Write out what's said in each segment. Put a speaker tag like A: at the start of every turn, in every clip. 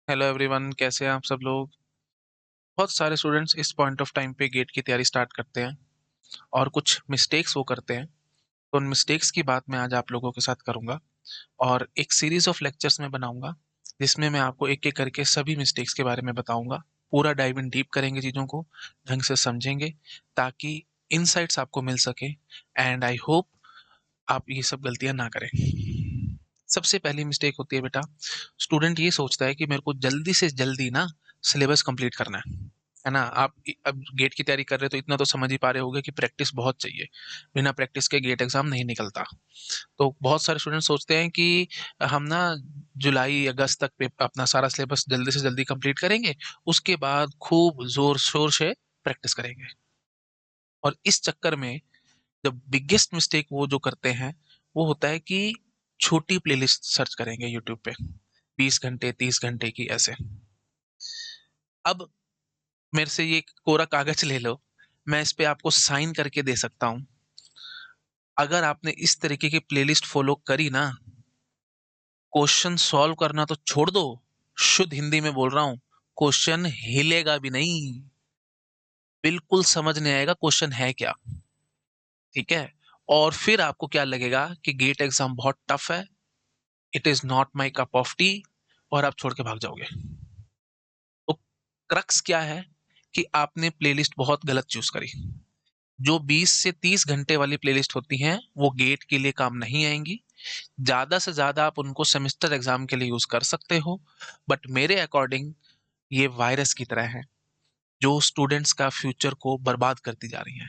A: Hello everyone, कैसे हैं आप सब लोग। बहुत सारे स्टूडेंट्स इस पॉइंट ऑफ टाइम पे गेट की तैयारी स्टार्ट करते हैं और कुछ मिस्टेक्स वो करते हैं। तो उन मिस्टेक्स की बात मैं आज आप लोगों के साथ करूंगा और एक सीरीज ऑफ लेक्चर्स में बनाऊंगा जिसमें मैं आपको एक एक करके सभी मिस्टेक्स के बारे में बताऊंगा। पूरा डाइव इन डीप करेंगे, चीज़ों को ढंग से समझेंगे ताकि इनसाइट्स आपको मिल सके। एंड आई होप आप ये सब गलतियां ना करें। सबसे पहली मिस्टेक होती है बेटा, स्टूडेंट ये सोचता है कि मेरे को जल्दी से जल्दी ना सिलेबस कंप्लीट करना है ना। आप अब गेट की तैयारी कर रहे हो तो इतना तो समझ ही पा रहे होगे कि प्रैक्टिस बहुत चाहिए। बिना प्रैक्टिस के गेट एग्जाम नहीं निकलता। तो बहुत सारे स्टूडेंट सोचते हैं कि हम ना जुलाई अगस्त तक पे अपना सारा सिलेबस जल्दी से जल्दी कंप्लीट करेंगे, उसके बाद खूब जोर शोर से प्रैक्टिस करेंगे। और इस चक्कर में द बिगेस्ट मिस्टेक वो जो करते हैं वो होता है कि छोटी प्लेलिस्ट सर्च करेंगे यूट्यूब पे, 20 घंटे 30 घंटे की ऐसे। अब मेरे से ये कोरा कागज ले लो, मैं इस पे आपको साइन करके दे सकता हूँ। अगर आपने इस तरीके की प्लेलिस्ट फॉलो करी ना, क्वेश्चन सॉल्व करना तो छोड़ दो, शुद्ध हिंदी में बोल रहा हूँ, क्वेश्चन हिलेगा भी नहीं। बिल्कुल समझ नहीं आएगा क्वेश्चन है क्या। ठीक है। और फिर आपको क्या लगेगा कि गेट एग्जाम बहुत टफ है, it is not my cup of T, और आप छोड़ के भाग जाओगे। तो क्रक्स क्या है कि आपने प्लेलिस्ट बहुत गलत चूज करी। जो 20 से 30 घंटे वाली प्लेलिस्ट होती हैं वो गेट के लिए काम नहीं आएंगी। ज्यादा से ज्यादा आप उनको सेमेस्टर एग्जाम के लिए यूज कर सकते हो, बट मेरे अकॉर्डिंग ये वायरस की तरह है जो स्टूडेंट्स का फ्यूचर को बर्बाद करती जा रही है।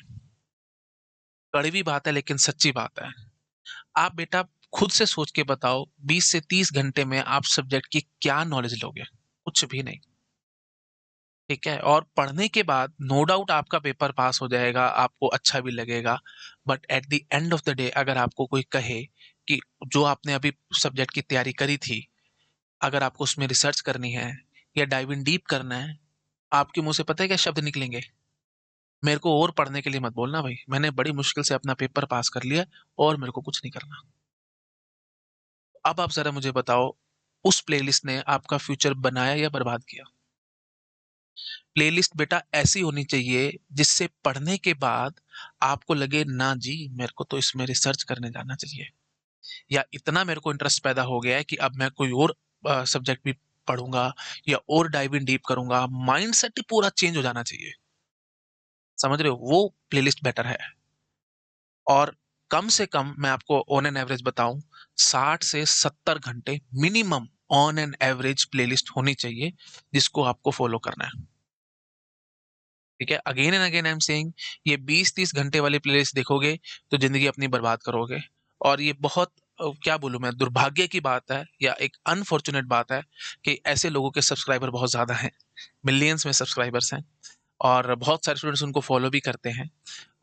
A: कड़वी बात है लेकिन सच्ची बात है। आप बेटा खुद से सोच के बताओ, 20 से 30 घंटे में आप सब्जेक्ट की क्या नॉलेज लोगे? कुछ भी नहीं। ठीक है। और पढ़ने के बाद नो डाउट आपका पेपर पास हो जाएगा, आपको अच्छा भी लगेगा। But at the end of the day अगर आपको कोई कहे कि जो आपने अभी सब्जेक्ट की तैयारी करी थी, अगर आपको उसमें रिसर्च करनी है या डाइव इन डीप करना है, आपके मुंह से पता है क्या शब्द निकलेंगे? मेरे को और पढ़ने के लिए मत बोलना भाई, मैंने बड़ी मुश्किल से अपना पेपर पास कर लिया और मेरे को कुछ नहीं करना। अब आप जरा मुझे बताओ, उस प्लेलिस्ट ने आपका फ्यूचर बनाया या बर्बाद किया? प्लेलिस्ट बेटा ऐसी होनी चाहिए जिससे पढ़ने के बाद आपको लगे ना जी मेरे को तो इसमें रिसर्च करने जाना चाहिए, या इतना मेरे को इंटरेस्ट पैदा हो गया है कि अब मैं कोई और सब्जेक्ट भी पढ़ूंगा या और डाइव इन डीप करूंगा। माइंडसेट ही पूरा चेंज हो जाना चाहिए। समझ रहे हो? वो प्लेलिस्ट बेटर है। और कम से कम मैं आपको ऑन एन एवरेज बताऊं, 60 से 70 घंटे minimum on an average playlist होनी चाहिए जिसको आपको फॉलो करना है। ठीक है। Again and again I am saying, ये 20-30 घंटे वाली प्लेलिस्ट देखोगे तो जिंदगी अपनी बर्बाद करोगे। और ये बहुत क्या बोलूं मैं, दुर्भाग्य की बात है या एक अनफॉर्चुनेट बात है कि ऐसे लोगों के सब्सक्राइबर बहुत ज्यादा हैं। मिलियंस में सब्सक्राइबर्स हैं और बहुत सारे स्टूडेंट्स उनको फॉलो भी करते हैं।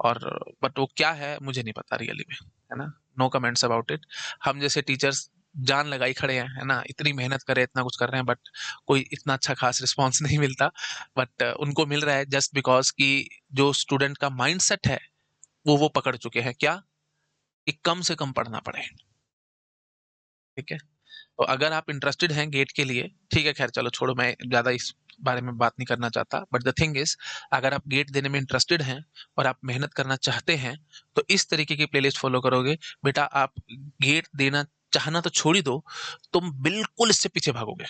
A: और बट वो क्या है मुझे नहीं पता रियली में, है ना। No comments about it. हम जैसे टीचर्स जान लगाई खड़े हैं, है ना, इतनी मेहनत कर रहे हैं, इतना कुछ कर रहे हैं, बट कोई इतना अच्छा खास रिस्पॉन्स नहीं मिलता। बट उनको मिल रहा है जस्ट बिकॉज कि जो स्टूडेंट का माइंडसेट है वो पकड़ चुके हैं क्या, कि कम से कम पढ़ना पड़े। ठीक है। तो अगर आप इंटरेस्टेड हैं गेट के लिए, ठीक है, खैर चलो छोड़ो, मैं ज्यादा इस बारे में बात नहीं करना चाहता। बट द थिंग इज, अगर आप गेट देने में इंटरेस्टेड हैं और आप मेहनत करना चाहते हैं तो इस तरीके की प्लेलिस्ट फॉलो करोगे बेटा, आप गेट देना चाहना तो छोड़ ही दो, तुम बिल्कुल इससे पीछे भागोगे।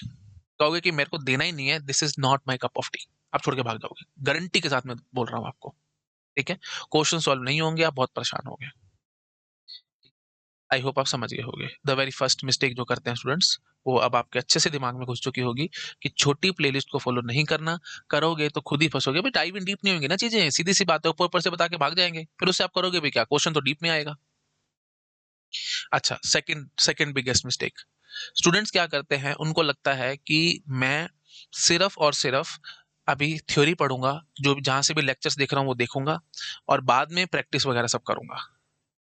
A: कहोगे कि मेरे को देना ही नहीं है, this is not my cup of T, आप छोड़ के भाग जाओगे, गारंटी के साथ मैं बोल रहा हूँ आपको। ठीक है। क्वेश्चन सॉल्व नहीं होंगे, आप बहुत परेशान होंगे। आई होप आप समझ गए होंगे। द वेरी फर्स्ट मिस्टेक जो करते हैं स्टूडेंट्स, वो अब आपके अच्छे से दिमाग में घुस चुकी होगी कि छोटी प्लेलिस्ट को फॉलो नहीं करना, करोगे तो खुद ही फंसोगे। भाई डाइव इन डीप नहीं होंगे ना चीजें, सीधी सी बात है, ऊपर ऊपर से बता के भाग जाएंगे, फिर उससे आप करोगे भी क्या, क्वेश्चन तो डीप में आएगा। अच्छा, second second biggest mistake, students क्या करते हैं, उनको लगता है कि मैं सिर्फ और सिर्फ अभी थ्योरी पढ़ूंगा, जो भी जहां से भी लेक्चर्स देख रहा हूँ वो देखूंगा और बाद में प्रैक्टिस वगैरह सब करूंगा।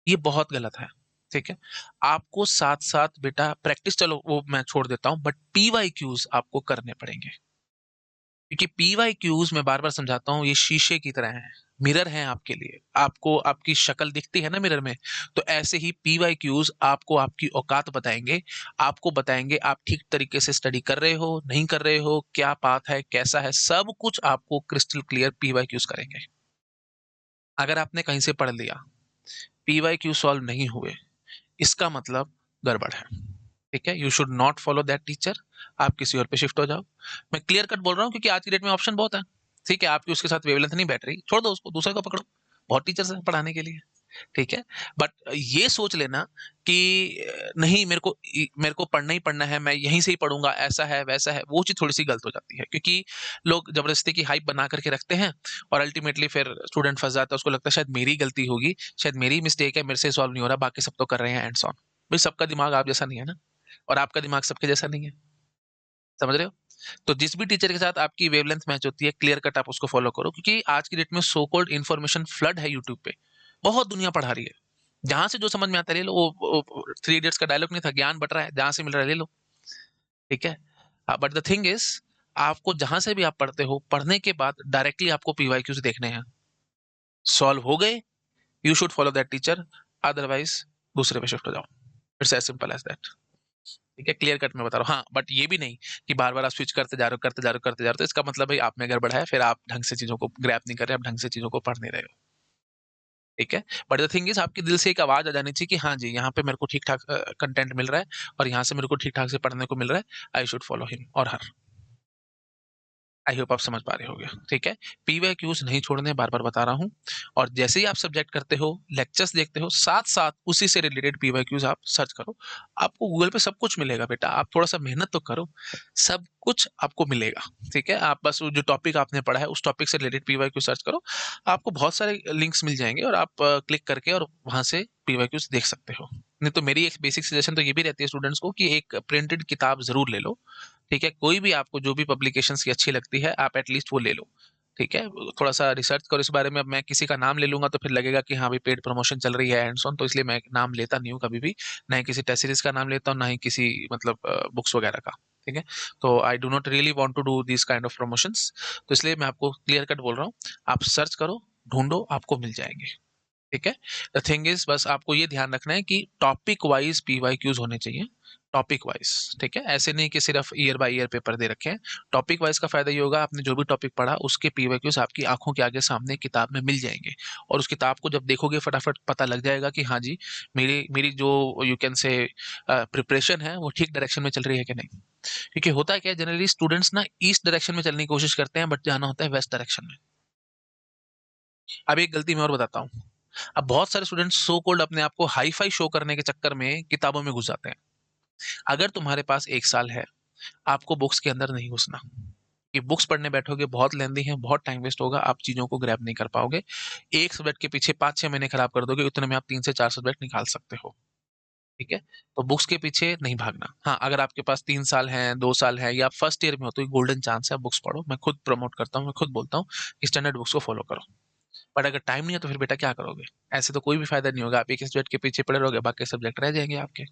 A: ये बहुत गलत है। ठीक है। आपको साथ साथ बेटा प्रैक्टिस, चलो वो मैं छोड़ देता हूं, बट पीवाई क्यूज आपको करने पड़ेंगे, क्योंकि पीवाई क्यूज मैं बार बार समझाता हूं ये शीशे की तरह है। मिरर हैं आपके लिए। आपको आपकी शक्ल दिखती है ना मिरर में, तो ऐसे ही पीवाईक्यूज आपको आपकी औकात बताएंगे। आपको बताएंगे आप ठीक तरीके से स्टडी कर रहे हो, नहीं कर रहे हो, क्या पाथ है, कैसा है, सब कुछ आपको क्रिस्टल क्लियर पीवाईक्यूज करेंगे। अगर आपने कहीं से पढ़ लिया, पीवाईक्यू सॉल्व नहीं हुए, इसका मतलब गड़बड़ है। ठीक है, you should not follow that teacher. आप किसी और पे शिफ्ट हो जाओ। मैं क्लियर कट बोल रहा हूँ क्योंकि आज की डेट में ऑप्शन बहुत है। ठीक है, आपकी उसके साथ वेवलेंथ नहीं बैठ रही, छोड़ दो उसको, दूसरे को पकड़ो। बहुत टीचर्स हैं पढ़ाने के लिए। ठीक है, बट ये सोच लेना कि नहीं, मेरे को पढ़ना ही पढ़ना है, मैं यहीं से ही पढ़ूंगा, ऐसा है वैसा है, वो चीज थोड़ी सी गलत हो जाती है, क्योंकि लोग जबरदस्ती की हाइप बना करके रखते हैं और अल्टीमेटली फिर स्टूडेंट फंस जाता है। उसको लगता है शायद मेरी गलती होगी, शायद मेरी मिस्टेक है, मेरे से सॉल्व नहीं हो रहा, बाकी सब तो कर रहे हैं, एंड सॉन। भाई सबका दिमाग आप जैसा नहीं है ना, और आपका दिमाग सबके जैसा नहीं है। समझ रहे हो? तो जिस भी टीचर के साथ आपकी वेवलेंथ मैच होती है, क्लियर कट आप उसको फॉलो करो, क्योंकि आज की डेट में सो कॉल्ड इन्फॉर्मेशन फ्लड है यूट्यूब पे। बहुत दुनिया पढ़ा रही है, जहां से जो समझ में आता है ले लो। वो थ्री इडियट्स का डायलॉग नहीं था, ज्ञान बट रहा है, जहां से मिल रहा है ले लो। ठीक है, बट द थिंग इज, आपको जहां से भी आप पढ़ते हो, पढ़ने के बाद डायरेक्टली आपको पीवाईक्यूज देखने हैं। सॉल्व हो गए, you should follow that teacher, otherwise दूसरे पे शिफ्ट हो जाओ। It's as simple as that. ठीक है, क्लियर कट में बता रहा हूँ। हाँ, बट ये भी नहीं कि बार बार आप स्विच करते जा रहे हो, करते जा रहे हो, करते जा रहे हो, तो इसका मतलब भाई आप में गड़बड़ है, फिर आप ढंग से चीजों को ग्रैप नहीं कर रहे, आप ढंग से चीजों को पढ़ नहीं रहे हो। ठीक है, बट द थिंग इज, आपके दिल से एक आवाज आ जानी चाहिए कि हाँ जी, यहाँ पे मेरे को ठीक ठाक कंटेंट मिल रहा है, और यहाँ से मेरे को ठीक ठाक से पढ़ने को मिल रहा है, आई शुड फॉलो हिम और हर। आई होप आप समझ पा रहे होगे। ठीक है, पीवाईक्यूज नहीं छोड़ने, बार बार बता रहा हूँ। और जैसे ही आप सब्जेक्ट करते हो, लेक्चर्स देखते हो, साथ साथ उसी से रिलेटेड पीवाईक्यूज आप सर्च करो। आपको गूगल पे सब कुछ मिलेगा बेटा, आप थोड़ा सा मेहनत तो करो, सब कुछ आपको मिलेगा। ठीक है, आप बस वो जो टॉपिक आपने पढ़ा है, उस टॉपिक से रिलेटेड पीवाईक्यू सर्च करो, आपको बहुत सारे लिंक्स मिल जाएंगे, और आप क्लिक करके और वहां से पीवाईक्यूज देख सकते हो। नहीं तो मेरी एक बेसिक सजेशन तो ये भी रहती है स्टूडेंट्स को कि एक प्रिंटेड किताब जरूर ले लो। ठीक है, कोई भी आपको जो भी पब्लिकेशंस की अच्छी लगती है, आप एटलीस्ट वो ले लो। ठीक है, थोड़ा सा रिसर्च करो इस बारे में। अब मैं किसी का नाम ले लूंगा तो फिर लगेगा कि हाँ भाई पेड प्रमोशन चल रही है एंड सो ऑन, तो इसलिए मैं नाम लेता नहीं हूँ कभी भी। ना ही किसी टेस्ट सीरीज का नाम लेता हूँ, ना ही किसी मतलब बुक्स वगैरह का। ठीक है, तो I do not really want to do this kind of promotions. तो इसलिए मैं आपको क्लियर कट बोल रहा हूँ, आप सर्च करो, ढूंढो, आपको मिल जाएंगे। ठीक है, द थिंग इज, बस आपको ये ध्यान रखना है कि टॉपिक वाइज पीवाईक्यूज होने चाहिए। Topic wise. ठीक है, ऐसे नहीं कि सिर्फ ईयर बाय ईयर पेपर दे रखे हैं। टॉपिक वाइज का फायदा ये होगा, आपने जो भी टॉपिक पढ़ा उसके पीवाईक्यूज आपकी आंखों के आगे सामने किताब में मिल जाएंगे। और उस किताब को जब देखोगे, फटाफट पता लग जाएगा कि हाँ जी, मेरी मेरी जो यू कैन से प्रिपरेशन है वो ठीक डायरेक्शन में चल रही है कि नहीं। क्योंकि होता है क्या, जनरली स्टूडेंट्स ना ईस्ट डायरेक्शन में चलने की कोशिश करते हैं, बट जाना होता है वेस्ट डायरेक्शन में। अब एक गलती मैं और बताता हूँ। अब बहुत सारे स्टूडेंट्स सो कॉल्ड अपने आप को हाई फाई शो करने के चक्कर में किताबों में घुस जाते हैं। अगर तुम्हारे पास 1 साल है, आपको बुक्स के अंदर नहीं घुसना। कि बुक्स पढ़ने बैठोगे, बहुत लेंदी है, बहुत टाइम वेस्ट होगा, आप चीजों को ग्रैब नहीं कर पाओगे। एक सब्जेक्ट के पीछे 5-6 महीने खराब कर दोगे, उतने में आप 3 से 4 सब्जेक्ट निकाल सकते हो। ठीक है, तो बुक्स के पीछे नहीं भागना। हाँ, अगर आपके पास 3 साल है, 2 साल है, या आप फर्स्ट ईयर में हो, तो गोल्डन चांस है, बुक्स पढ़ो। मैं खुद प्रमोट करता हूँ, मैं खुद बोलता हूँ कि स्टैंडर्ड बुक्स को फॉलो करो। बट अगर टाइम नहीं है तो फिर बेटा क्या करोगे? ऐसे तो कोई भी फायदा नहीं होगा, आप एक सब्जेक्ट के पीछे पड़े रहोगे, बाकी सब्जेक्ट रह जाएंगे आपके।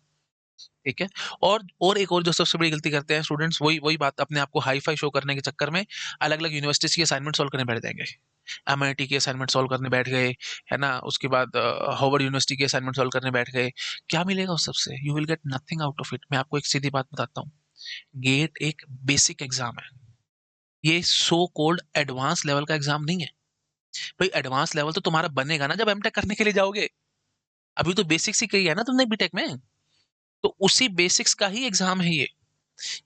A: ठीक है, और एक और जो सबसे बड़ी गलती करते हैं स्टूडेंट्स, वही वही बात, अपने आप को हाई फाई शो करने के चक्कर में अलग अलग यूनिवर्सिटीज की असाइनमेंट सॉल्व करने बैठ जाएंगे। एमआईटी की असाइनमेंट सॉल्व करने बैठ गए, है ना, उसके बाद हार्वर्ड यूनिवर्सिटी की असाइनमेंट सॉल्व करने बैठ गए। क्या मिलेगा उस सबसे? You will get nothing out of it. मैं आपको एक सीधी बात बताता हूँ, गेट एक बेसिक एग्जाम है, ये सो कोल्ड एडवांस लेवल का एग्जाम नहीं है। भाई एडवांस लेवल तो तुम्हारा बनेगा ना जब एमटेक करने के लिए जाओगे। अभी तो बेसिक्स ही कही है ना तुमने बीटेक में, तो उसी बेसिक्स का ही एग्जाम है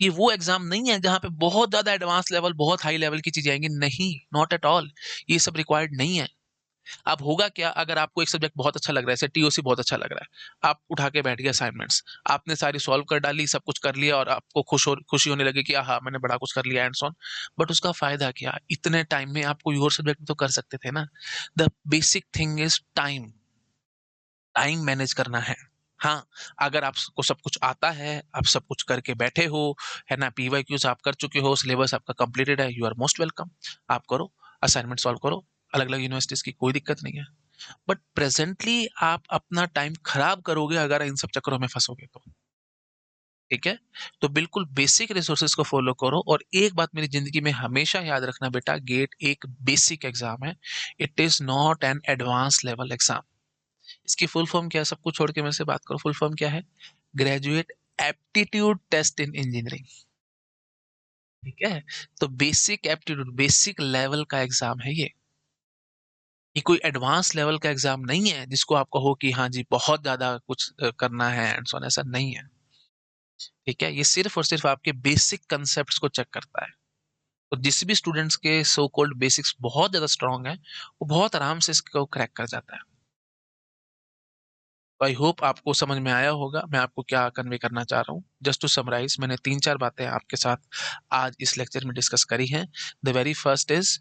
A: ये वो एग्जाम नहीं है जहां पे बहुत ज्यादा एडवांस लेवल, बहुत हाई लेवल की चीजें आएंगी, नहीं, नॉट एट ऑल। ये सब रिक्वायर्ड नहीं है। अब होगा क्या, अगर आपको एक सब्जेक्ट बहुत अच्छा लग रहा है, जैसे टीओसी बहुत अच्छा लग रहा है, आप उठा के बैठ गए असाइनमेंट्स, आपने सारी सॉल्व कर डाली, सब कुछ कर लिया, और आपको खुशी होने लगी कि हाँ मैंने बड़ा कुछ कर लिया एंड सॉन। बट उसका फायदा क्या? इतने टाइम में आप कोई और सब्जेक्ट तो कर सकते थे ना। The basic thing is time. Time manage करना है। हाँ, अगर आपको सब कुछ आता है, आप सब कुछ करके बैठे हो, है ना, पीवाईक्यूज आप कर चुके हो, सिलेबस आपका कंप्लीटेड है, यू आर मोस्ट वेलकम। आप करो, असाइनमेंट सॉल्व करो, अलग अलग यूनिवर्सिटीज की, कोई दिक्कत नहीं है। बट प्रेजेंटली आप अपना टाइम खराब करोगे अगर इन सब चक्करों में फंसोगे तो। ठीक है? तो बिल्कुल बेसिक रिसोर्सेज को फॉलो करो, और एक बात मेरी ज़िंदगी में हमेशा याद रखना बेटा, गेट एक बेसिक एग्ज़ाम है, it is not an advance level exam. इसकी फुल फॉर्म क्या है? सब कुछ छोड़ के मेरे से बात करो, फुल फॉर्म क्या है? Graduate aptitude test in engineering, ठीक है? तो बेसिक एप्टीट्यूड, बेसिक लेवल का एग्ज़ाम है ये। ये कोई एडवांस लेवल का एग्ज़ाम नहीं है, जिसको आप कहो कि हाँ जी, बहुत ज़्यादा कुछ करना है एंड सो ऑन, ऐसा नहीं है, ठीक है? ये सिर्फ़ और सिर्फ़ आपके बेसिक कांसेप्ट्स को चेक करता है। तो जिस भी स्टूडेंट्स के सो कॉल्ड बेसिक्स बहुत ज़्यादा स्ट्रॉन्ग हैं, वो बहुत आराम से इसको क्रैक कर जाता है। तो आई होप आपको समझ में आया होगा, मैं आपको क्या कन्वे करना चाह रहा हूँ। जस्ट टू समराइज़, मैंने 3-4 बातें आपके साथ आज इस लेक्चर में डिस्कस करी हैं। द वेरी फर्स्ट इज़,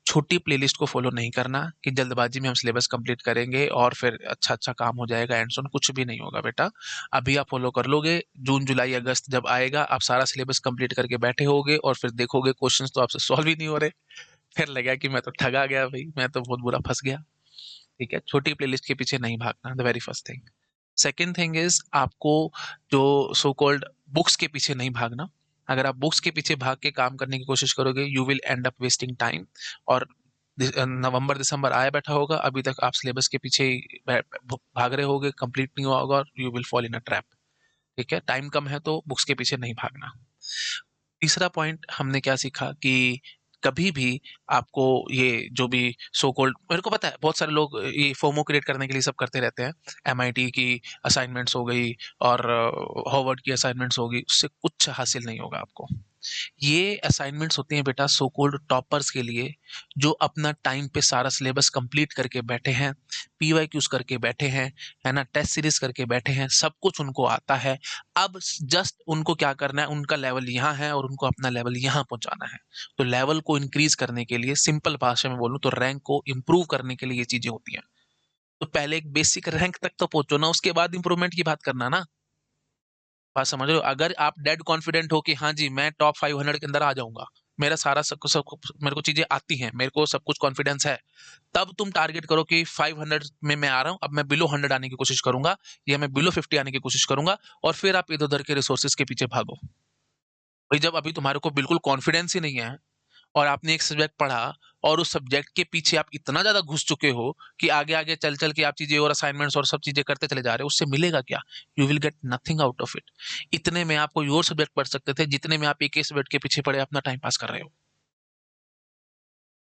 A: छोटी प्लेलिस्ट को फ़ॉलो नहीं करना कि जल्दबाज़ी में हम सिलेबस कंप्लीट करेंगे और फिर अच्छा-अच्छा काम हो जाएगा एंड सो ऑन, कुछ भी नहीं होगा बेटा। अभी आप फ़ॉलो कर लोगे, जून, जुलाई, अगस्त जब आएगा, आप सारा सिलेबस कंप्लीट करके बैठे होगे और फिर देखोगे क्वेश्चंस तो आपसे सॉल्व ही नहीं हो रहे। फिर लगेगा कि मैं तो ठगा गया भई, मैं तो बहुत बुरा फँस गया। ठीक है? छोटी प्लेलिस्ट के पीछे नहीं भागना, the very first thing. Second thing is, आपको जो सो कॉल्ड बुक्स के पीछे नहीं भागना। अगर आप बुक्स के पीछे भाग के काम करने की कोशिश करोगे, you will and up wasting time, और नवंबर दिसंबर आया बैठा होगा, अभी तक आप सिलेबस के पीछे ही भाग रहे होगे, कंप्लीट नहीं हुआ होगा, और you will fall in a trap. ठीक है? टाइम कम है तो बुक्स के पीछे नहीं भागना। तीसरा पॉइंट हमने क्या सीखा कि कभी भी आपको ये जो भी सो कॉल्ड, मेरे को पता है बहुत सारे लोग ये फोमो क्रिएट करने के लिए सब करते रहते हैं, एमआईटी की असाइनमेंट्स हो गई और हार्वर्ड की असाइनमेंट्स हो गई, उससे कुछ हासिल नहीं होगा आपको। ये असाइनमेंट्स होती हैं बेटा सो कॉल्ड टॉपर्स के लिए, जो अपना टाइम पे सारा सिलेबस कंप्लीट करके बैठे हैं, पीवाईक्यूज करके बैठे हैं, है ना, टेस्ट सीरीज करके बैठे हैं, सब कुछ उनको आता है। अब जस्ट उनको क्या करना है, उनका लेवल यहाँ है और उनको अपना लेवल यहाँ पहुंचाना है। तो लेवल को इंक्रीज करने के लिए, सिंपल भाषा में बोलूं तो रैंक को इंप्रूव करने के लिए ये चीजें होती हैं। तो पहले एक बेसिक रैंक तक तो पहुंचो ना, उसके बाद इंप्रूवमेंट की बात करना ना। बात समझ रहे हो? अगर आप डेड कॉन्फिडेंट हो कि हाँ जी, मैं टॉप 500 के अंदर आ जाऊंगा, मेरा सारा सब मेरे को चीजें आती हैं, मेरे को सब कुछ कॉन्फिडेंस है, तब तुम टारगेट करो कि 500 में मैं आ रहा हूं, अब मैं बिलो 100 आने की कोशिश करूंगा, या मैं बिलो 50 आने की कोशिश करूंगा, और फिर आप इधर उधर के रिसोर्सेज के पीछे भागो। भाई जब अभी तुम्हारे को बिल्कुल कॉन्फिडेंस ही नहीं है, और आपने एक सब्जेक्ट पढ़ा, और उस सब्जेक्ट के पीछे आप इतना ज्यादा घुस चुके हो कि आगे आगे चल चल के आप चीजें और असाइनमेंट्स और सब चीजें करते चले जा रहे हो, उससे मिलेगा क्या? You will get nothing out of it. इतने में आप कोई और सब्जेक्ट पढ़ सकते थे, जितने में आप एक ही सब्जेक्ट के पीछे पड़े अपना टाइम पास कर रहे हो।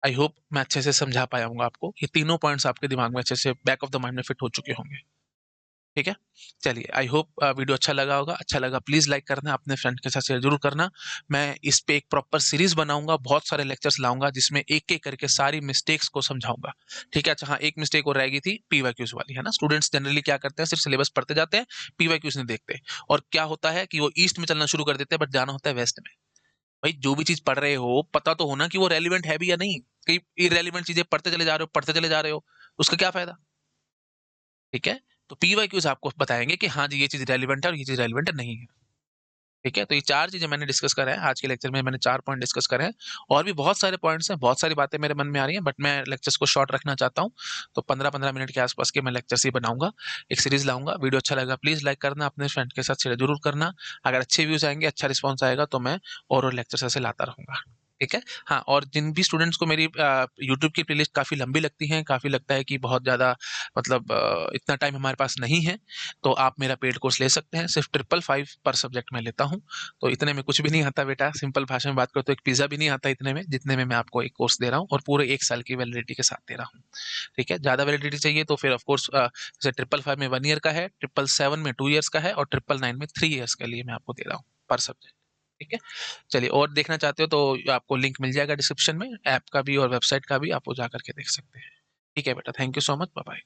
A: आई होप मैं अच्छे से समझा पाया हूँ आपको, ये तीनों पॉइंट्स आपके दिमाग में अच्छे से बैक ऑफ द माइंड में फिट हो चुके होंगे। ठीक है? चलिए, आई होप वीडियो अच्छा लगा होगा। अच्छा लगा प्लीज़ लाइक करना, अपने फ्रेंड के साथ शेयर ज़रूर करना। मैं इस पे एक प्रॉपर सीरीज़ बनाऊँगा, बहुत सारे लेक्चर्स लाऊँगा, जिसमें एक-एक करके सारी मिस्टेक्स को समझाऊँगा। ठीक है? अच्छा हाँ, एक मिस्टेक और रह गई थी पीवाईक्यूज़ वाली, है ना? स्टूडेंट्स जनरली क्या करते हैं, सिर्फ़ सिलेबस पढ़ते जाते हैं, पीवाईक्यूज़ नहीं देखते, और क्या होता है कि वो ईस्ट में चलना शुरू कर देते हैं, बट जाना होता है वेस्ट में। भाई जो भी चीज़ पढ़ रहे हो, पता तो हो ना कि वो रेलेवेंट है भी या नहीं? कहीं इर्रेलेवेंट चीज़ें पढ़ते चले जा रहे हो, पढ़ते चले जा रहे हो, उसका क्या फ़ायदा? ठीक है? तो पीवाईक्यूज़ आपको बताएँगे कि हाँ जी, ये चीज़ रेलेवेंट है और ये चीज़ रेलेवेंट नहीं है। ठीक है? तो ये 4 चीज़ें मैंने डिस्कस करा है, आज के लेक्चर में मैंने 4 पॉइंट डिस्कस करे हैं, और भी बहुत सारे पॉइंट्स हैं, बहुत सारी बातें मेरे मन में आ रही हैं, बट मैं लेक्चर्स को शॉर्ट रखना चाहता हूँ, तो 15-15 मिनट के आस-पास के मैं लेक्चर्स ही बनाऊँगा, एक सीरीज़ लाऊँगा। वीडियो अच्छा लगा प्लीज़ लाइक करना, अपने फ्रेंड के साथ शेयर ज़रूर करना। अगर अच्छे व्यूज़ आएँगे, अच्छा रिस्पॉन्स आएगा, तो मैं और लेक्चर्स ऐसे लाता रहूँगा। ठीक है? हाँ, और जिन भी स्टूडेंट्स को मेरी यूट्यूब की प्लेलिस्ट काफ़ी लंबी लगती है, काफ़ी लगता है कि बहुत ज़्यादा, मतलब इतना टाइम हमारे पास नहीं है, तो आप मेरा पेड कोर्स ले सकते हैं। सिर्फ़ 555 पर सब्जेक्ट मैं लेता हूँ। तो इतने में कुछ भी नहीं आता बेटा, सिंपल भाषा में बात करो तो एक पिज़्ज़ा भी नहीं आता इतने में, जितने में मैं आपको एक कोर्स दे रहा हूँ, और पूरे 1 साल की वैलिडिटी के साथ दे रहा हूँ। ठीक है? ज़्यादा वैलिडिटी चाहिए तो फिर ऑफ कोर्स जैसे 555 में 1 ईयर का है, 777 में 2 ईयर्स का है, और 999 में 3 ईयर्स के लिए मैं आपको दे रहा हूँ, पर सब्जेक्ट। ठीक है? चलिए, और देखना चाहते हो तो आपको लिंक मिल जाएगा डिस्क्रिप्शन में, ऐप का भी और वेबसाइट का भी, आप वो जाकर के देख सकते हैं। ठीक है बेटा, thank you so much, bye bye.